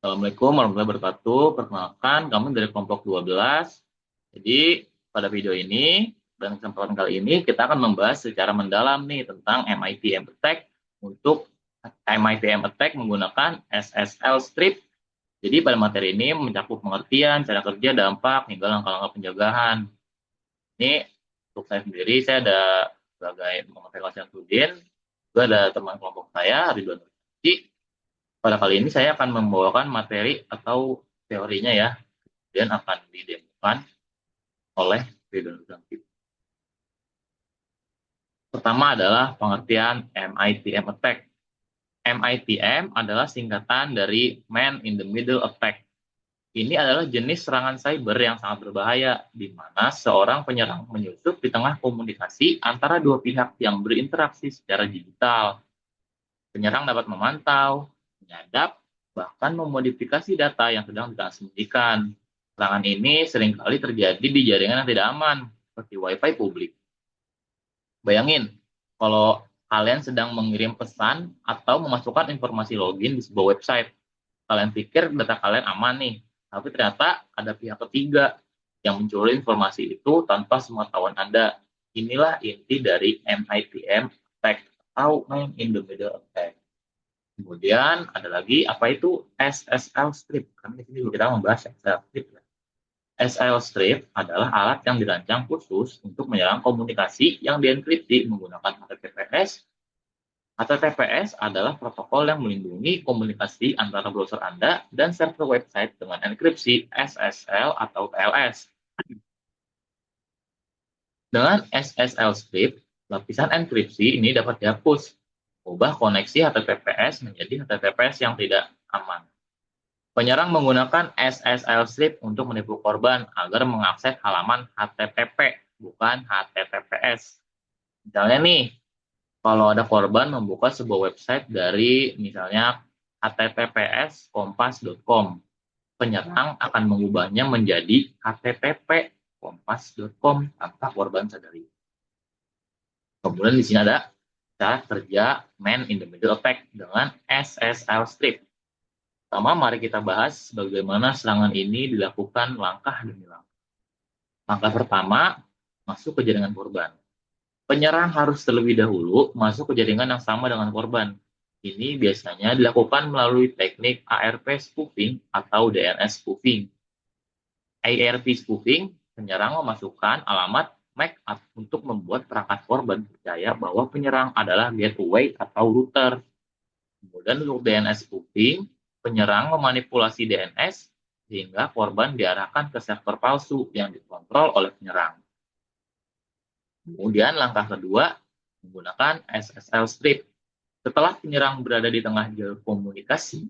Assalamualaikum warahmatullahi wabarakatuh. Perkenalkan, kami dari kelompok 12. Jadi, pada video ini dan kesempatan kali ini kita akan membahas secara mendalam nih tentang MITM Attack untuk MITM Attack menggunakan SSL Strip. Jadi, pada materi ini mencakup pengertian, cara kerja, dampak, hingga langkah-langkah penjagaan. Ini untuk saya sendiri, saya ada sebagai pengamat kelas student, juga ada teman kelompok saya, Ridwan. Pada kali ini saya akan membawakan materi atau teorinya ya, dan akan didemokan oleh Ridwan Nursi. Pertama adalah pengertian MITM attack. MITM adalah singkatan dari Man in the Middle Attack. Ini adalah jenis serangan cyber yang sangat berbahaya, di mana seorang penyerang menyusup di tengah komunikasi antara dua pihak yang berinteraksi secara digital. Penyerang dapat memantau, menyadap, bahkan memodifikasi data yang sedang ditransmisikan. Serangan ini seringkali terjadi di jaringan yang tidak aman, seperti Wi-Fi publik. Bayangin, kalau kalian sedang mengirim pesan atau memasukkan informasi login di sebuah website. Kalian pikir data kalian aman nih, tapi ternyata ada pihak ketiga yang mencuri informasi itu tanpa sepengetahuan Anda. Inilah inti dari MITM attack atau Man in the Middle attack. Kemudian ada lagi apa itu SSL strip. Kami di sini juga kita membahas SSL strip. SSL strip adalah alat yang dirancang khusus untuk menyerang komunikasi yang dienkripsi menggunakan HTTPS. HTTPS adalah protokol yang melindungi komunikasi antara browser Anda dan server website dengan enkripsi SSL atau TLS. Dengan SSL strip, lapisan enkripsi ini dapat dihapus, mengubah koneksi HTTPS menjadi HTTPS yang tidak aman. Penyerang menggunakan SSL strip untuk menipu korban agar mengakses halaman HTTP, bukan HTTPS. Misalnya nih, kalau ada korban membuka sebuah website dari misalnya https://kompas.com, penyerang akan mengubahnya menjadi http://kompas.com tanpa korban sadari. Kemudian di sini ada cara kerja Man in the Middle attack dengan SSL strip. Pertama, mari kita bahas bagaimana serangan ini dilakukan langkah demi langkah. Langkah pertama, masuk ke jaringan korban. Penyerang harus terlebih dahulu masuk ke jaringan yang sama dengan korban. Ini biasanya dilakukan melalui teknik ARP spoofing atau DNS spoofing. ARP spoofing, penyerang memasukkan alamat MAC untuk membuat perangkat korban percaya bahwa penyerang adalah gateway atau router. Kemudian untuk DNS spoofing, penyerang memanipulasi DNS sehingga korban diarahkan ke server palsu yang dikontrol oleh penyerang. Kemudian langkah kedua, menggunakan SSL strip. Setelah penyerang berada di tengah jalur komunikasi,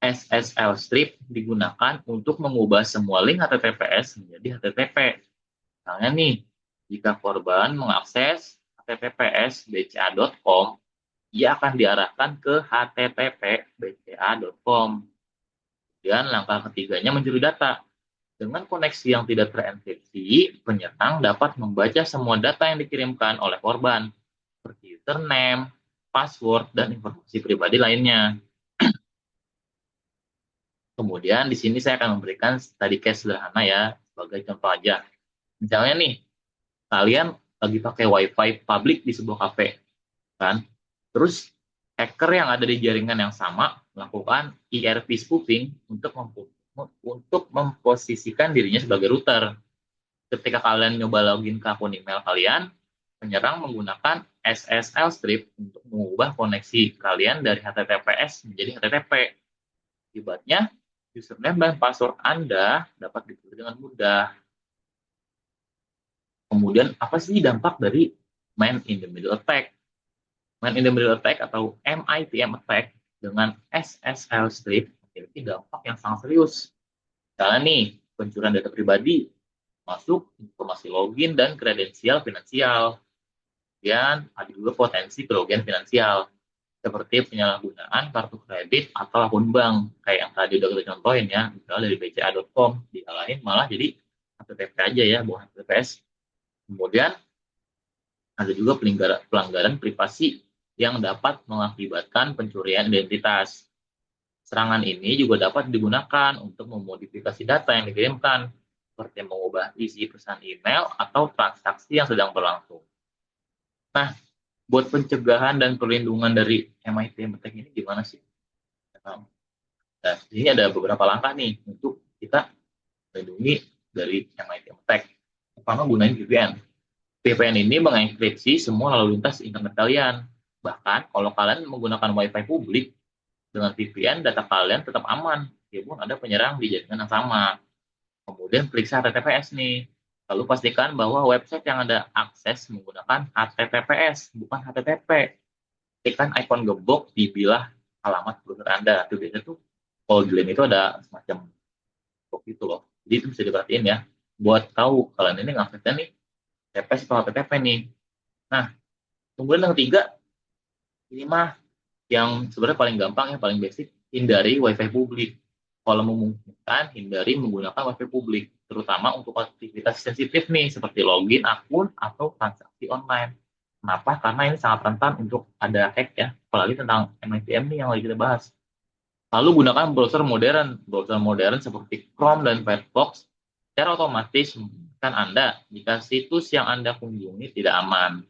SSL strip digunakan untuk mengubah semua link HTTPS menjadi HTTP. Misalnya nih, jika korban mengakses https bca.com, ia akan diarahkan ke http://bca.com. Kemudian langkah ketiganya mencuri data. Dengan koneksi yang tidak terenkripsi, penyerang dapat membaca semua data yang dikirimkan oleh korban, seperti username, password, dan informasi pribadi lainnya. Kemudian di sini saya akan memberikan study case sederhana ya, sebagai contoh aja. Misalnya nih, kalian lagi pakai Wi-Fi publik di sebuah kafe, kan? Terus hacker yang ada di jaringan yang sama melakukan ERP spoofing untuk memposisikan dirinya sebagai router. Ketika kalian nyoba login ke akun email kalian, penyerang menggunakan SSL strip untuk mengubah koneksi kalian dari HTTPS menjadi HTTP. Akibatnya, username dan password Anda dapat dicuri dengan mudah. Kemudian, apa sih dampak dari Man in the Middle attack? Man in the Middle attack atau MITM attack dengan SSL strip memiliki dampak yang sangat serius. Misalnya nih, pencurian data pribadi, masuk informasi login dan kredensial finansial. Kemudian ada juga potensi kerugian finansial, seperti penyalahgunaan kartu kredit atau akun bank, kayak yang tadi udah kita contohin ya, misalnya dari bca.com, dialahin malah jadi HTTP aja ya, bukan HTTPS. Kemudian ada juga pelanggaran privasi yang dapat mengakibatkan pencurian identitas. Serangan ini juga dapat digunakan untuk memodifikasi data yang dikirimkan, seperti mengubah isi pesan email atau transaksi yang sedang berlangsung. Nah, buat pencegahan dan perlindungan dari MIT Attack ini gimana sih? Nah, ini ada beberapa langkah nih untuk kita melindungi dari MIT Attack. Pertama, gunain VPN. VPN ini mengenkripsi semua lalu lintas internet kalian. Bahkan, kalau kalian menggunakan WiFi publik, dengan VPN data kalian tetap aman, meskipun ada penyerang di jaringan yang sama. Kemudian periksa HTTPS nih. Lalu pastikan bahwa website yang Anda akses menggunakan HTTPS, bukan HTTP. Ketikkan ikon gembok di bilah alamat browser Anda. Itu biasanya tuh kalau di link itu ada semacam gembok gitu loh. Jadi itu bisa diperhatiin ya. Buat tahu kalian ini ngaksesnya nih TPS atau HTTP nih. Nah, kemudian yang ketiga, ini mah yang sebenarnya paling gampang ya, paling basic, hindari WiFi publik. Kalau memungkinkan, hindari menggunakan WiFi publik, terutama untuk aktivitas sensitif nih, seperti login akun atau transaksi online. Kenapa? Karena ini sangat rentan untuk ada hack ya, apalagi tentang MITM nih yang lagi kita bahas. Lalu gunakan browser modern seperti Chrome dan Firefox, secara otomatis memungkinkan Anda jika situs yang Anda kunjungi tidak aman.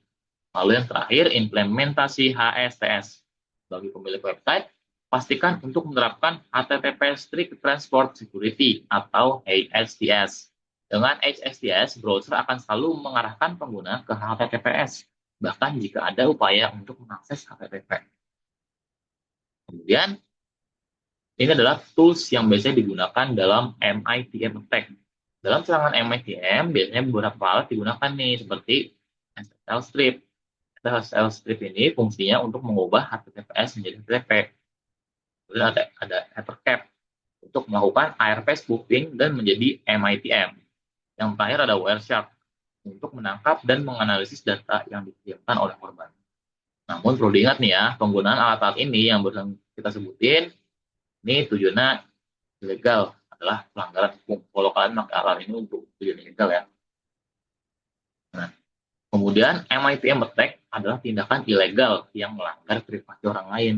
Lalu yang terakhir, implementasi HSTS. Bagi pemilik website, pastikan untuk menerapkan HTTP Strict Transport Security atau HSTS. Dengan HSTS, browser akan selalu mengarahkan pengguna ke HTTPS, bahkan jika ada upaya untuk mengakses HTTP. Kemudian, ini adalah tools yang biasanya digunakan dalam MITM attack. Dalam serangan MITM, biasanya beberapa alat digunakan nih, seperti SSL strip. SSL strip ini fungsinya untuk mengubah HTTPS menjadi HTTP. Kemudian ada hypercap untuk melakukan ARP spoofing dan menjadi MITM. Yang terakhir ada Wireshark untuk menangkap dan menganalisis data yang dikirimkan oleh korban. Namun perlu diingat nih ya, penggunaan alat-alat ini yang baru kita sebutin, ini tujuannya ilegal, adalah pelanggaran hukum. Kalau kalian pakai alat ini untuk tujuan ilegal ya. Nah, kemudian MITM attack adalah tindakan ilegal yang melanggar privasi orang lain.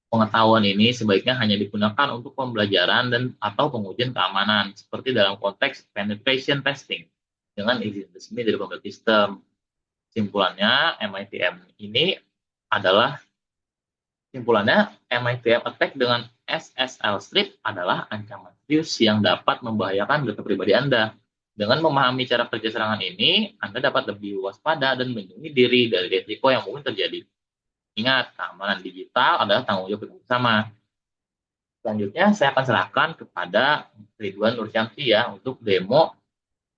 Pengetahuan ini sebaiknya hanya digunakan untuk pembelajaran dan atau pengujian keamanan, seperti dalam konteks penetration testing dengan izin resmi dari pemilik sistem. Simpulannya, adalah MITM attack dengan SSL strip adalah ancaman serius yang dapat membahayakan data pribadi Anda. Dengan memahami cara kerja serangan ini, Anda dapat lebih waspada dan melindungi diri dari risiko yang mungkin terjadi. Ingat, keamanan digital adalah tanggung jawab kita bersama. Selanjutnya, saya akan serahkan kepada Ridwan Nursyamsi ya untuk demo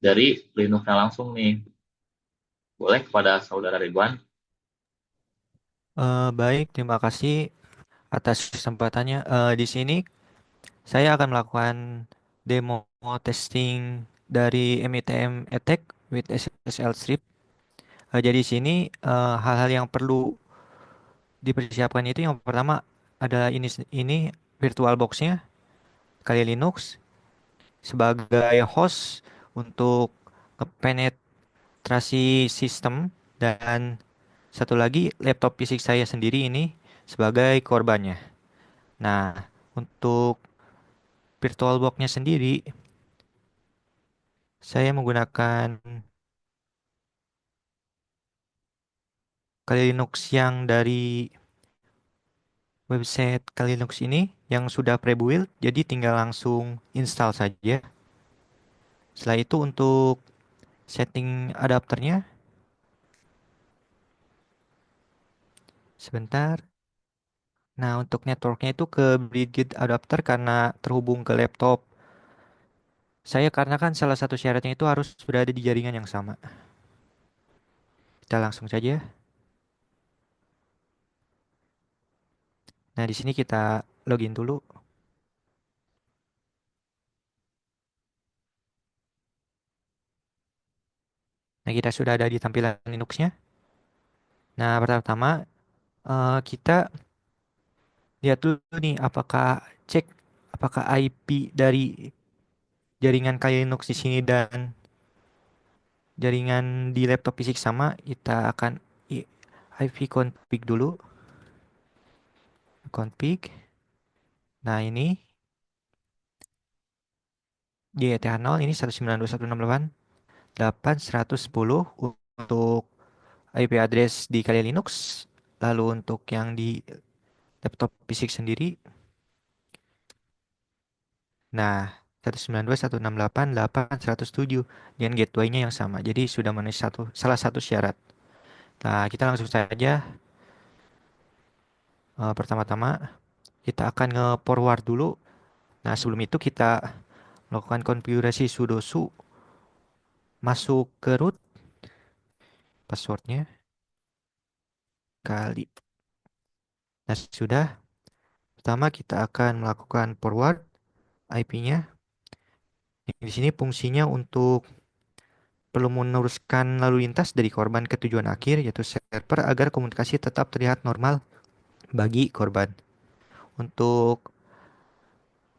dari Linux-nya langsung nih. Boleh kepada saudara Ridwan. Baik, terima kasih atas kesempatannya. Di sini saya akan melakukan demo testing dari MITM Attack with SSL Strip. Jadi di sini hal-hal yang perlu dipersiapkan itu yang pertama adalah ini virtual box-nya Kali Linux sebagai host untuk penetrasi sistem, dan satu lagi laptop fisik saya sendiri ini sebagai korbannya. Nah, untuk VirtualBox-nya sendiri, saya menggunakan Kali Linux yang dari website Kali Linux ini yang sudah pre-built, jadi tinggal langsung install saja. Setelah itu untuk setting adapternya, sebentar. Nah, untuk networknya itu ke Brigade adapter karena terhubung ke laptop. Saya karena kan salah satu syaratnya itu harus berada di jaringan yang sama. Kita langsung saja. Nah, di sini kita login dulu. Nah, kita sudah ada di tampilan Linux-nya. Nah, pertama-tama kita lihat dulu nih cek apakah IP dari jaringan Kali Linux di sini dan jaringan di laptop fisik sama. Kita akan IP config dulu. Config. Nah, ini di ETH0 ini 192.168.110 untuk IP address di Kali Linux. Lalu untuk yang di laptop fisik sendiri, nah 192.168.8.107 dengan gateway-nya yang sama. Jadi sudah memenuhi salah satu syarat. Nah, kita langsung saja. Pertama-tama kita akan nge-forward dulu. Nah, sebelum itu kita melakukan konfigurasi sudo su, masuk ke root, passwordnya kali. Nah, sudah. Pertama kita akan melakukan forward IP-nya. Di sini fungsinya untuk perlu meneruskan lalu lintas dari korban ke tujuan akhir, yaitu server, agar komunikasi tetap terlihat normal bagi korban. Untuk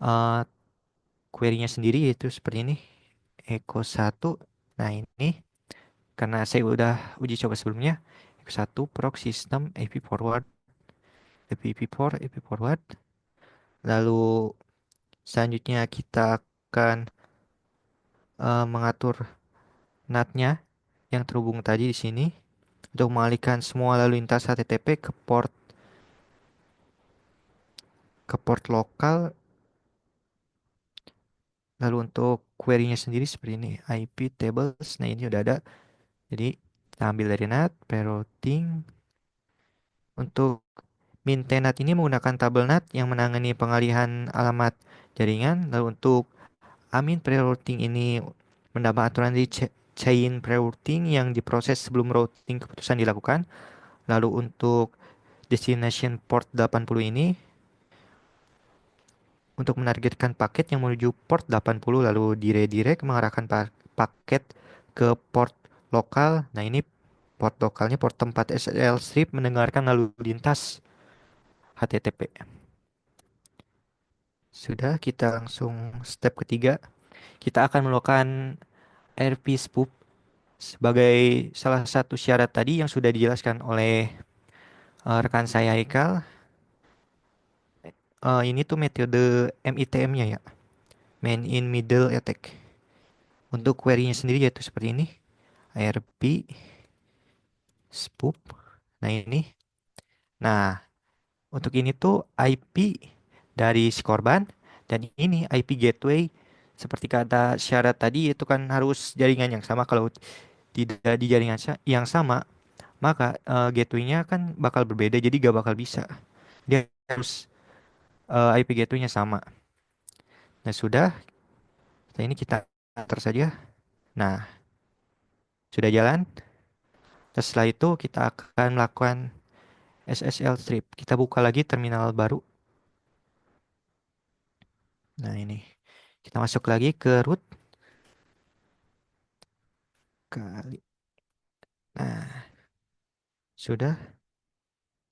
uh, query-nya sendiri yaitu seperti ini, echo 1. Nah, ini karena saya udah uji coba sebelumnya, echo 1 proc system IP forward, IP forward. Lalu selanjutnya kita akan mengatur NAT-nya yang terhubung tadi di sini untuk mengalihkan semua lalu lintas HTTP ke port lokal. Lalu untuk query-nya sendiri seperti ini, IP tables. Nah, ini udah ada. Jadi kita ambil dari NAT, prerouting. Untuk min tenat ini menggunakan tabel NAT yang menangani pengalihan alamat jaringan. Lalu untuk amin prerouting ini menambah aturan di chain prerouting yang diproses sebelum routing keputusan dilakukan. Lalu untuk destination port 80 ini untuk menargetkan paket yang menuju port 80, lalu redirect mengarahkan paket ke port lokal. Nah, ini port lokalnya port tempat SSL strip mendengarkan lalu lintas HTTP. Sudah, kita langsung step ketiga. Kita akan melakukan RP spoof sebagai salah satu syarat tadi yang sudah dijelaskan oleh rekan saya Haikal. Ini tuh metode MITM-nya ya, Man in Middle Attack. Untuk query-nya sendiri yaitu seperti ini, RP spoof. Nah, ini. Nah, untuk ini tuh IP dari si korban, dan ini IP gateway seperti kata syarat tadi, itu kan harus jaringan yang sama. Kalau tidak di jaringan yang sama, maka gateway-nya kan bakal berbeda, jadi gak bakal bisa. Dia harus IP gateway-nya sama. Nah, sudah. Setelah ini kita enter saja. Nah, sudah jalan. Dan setelah itu kita akan melakukan SSL strip. Kita buka lagi terminal baru. Nah, ini. Kita masuk lagi ke root. Kali. Nah, sudah.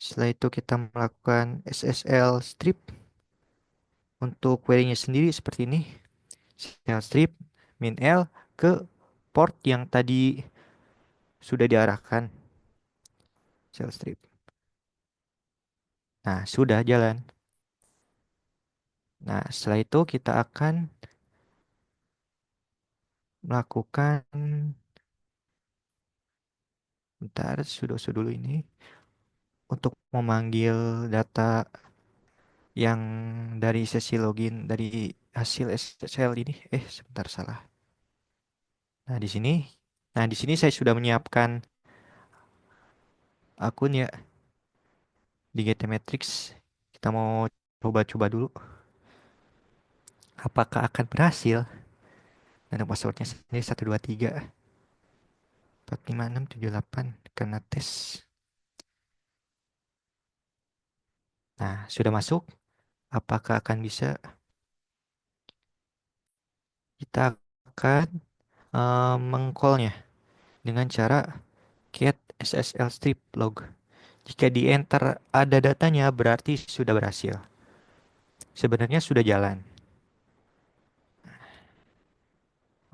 Setelah itu kita melakukan SSL strip. Untuk query-nya sendiri seperti ini. SSL strip min L ke port yang tadi sudah diarahkan. SSL strip. Nah, sudah jalan. Nah, setelah itu kita akan melakukan, bentar, sudo dulu ini untuk memanggil data yang dari sesi login dari hasil SSL ini. Sebentar, salah. Nah, di sini. Nah, di sini saya sudah menyiapkan akun ya di GT Matrix. Kita mau coba-coba dulu apakah akan berhasil. Dan passwordnya sendiri 123 45 6 78 karena tes. Nah, sudah masuk. Apakah akan bisa? Kita akan mengcallnya dengan cara get SSL strip log. Jika di enter ada datanya, berarti sudah berhasil. Sebenarnya sudah jalan.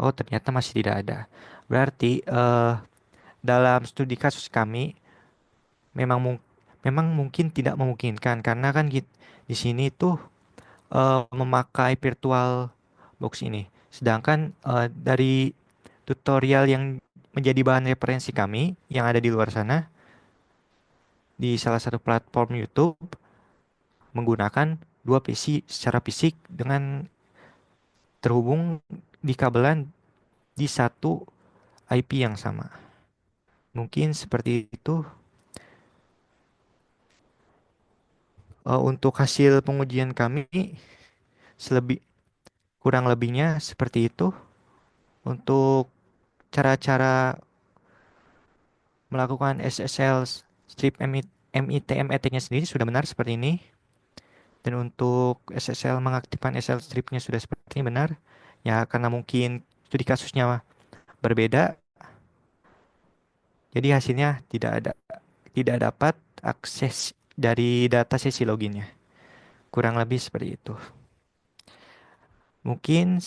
Oh, ternyata masih tidak ada. Berarti dalam studi kasus kami memang memang mungkin tidak memungkinkan, karena kan di sini tuh memakai virtual box ini. Sedangkan dari tutorial yang menjadi bahan referensi kami yang ada di luar sana di salah satu platform YouTube menggunakan dua PC secara fisik dengan terhubung di kabelan di satu IP yang sama. Mungkin seperti itu. Untuk hasil pengujian kami selebih kurang lebihnya seperti itu. Untuk cara-cara melakukan SSL strip MITM etiknya sendiri sudah benar seperti ini. Dan untuk SSL mengaktifkan SSL stripnya sudah seperti ini benar. Ya karena mungkin studi kasusnya berbeda, jadi hasilnya tidak dapat akses dari data sesi loginnya. Kurang lebih seperti itu. Mungkin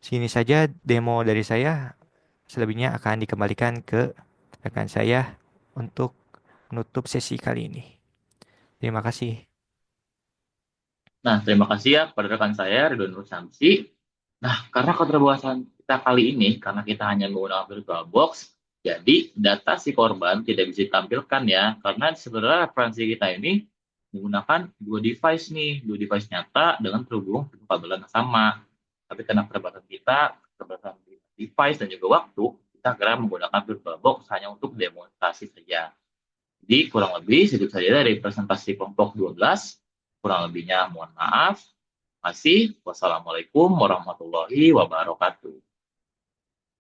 sini saja demo dari saya. Selebihnya akan dikembalikan ke rekan saya untuk menutup sesi kali ini. Terima kasih. Nah, terima kasih ya kepada rekan saya, Ridwan Nur Samsi. Nah, karena keterbatasan kita kali ini, karena kita hanya menggunakan VirtualBox, jadi data si korban tidak bisa ditampilkan ya, karena sebenarnya referensi kita ini menggunakan dua device nyata dengan terhubung ke kabel yang sama. Tapi karena keterbatasan kita, keterbatasan device dan juga waktu, kita akhirnya menggunakan VirtualBox hanya untuk demonstrasi saja. Jadi kurang lebih segitu saja dari presentasi kelompok 12. Kurang lebihnya mohon maaf. Masih. Wassalamualaikum warahmatullahi wabarakatuh.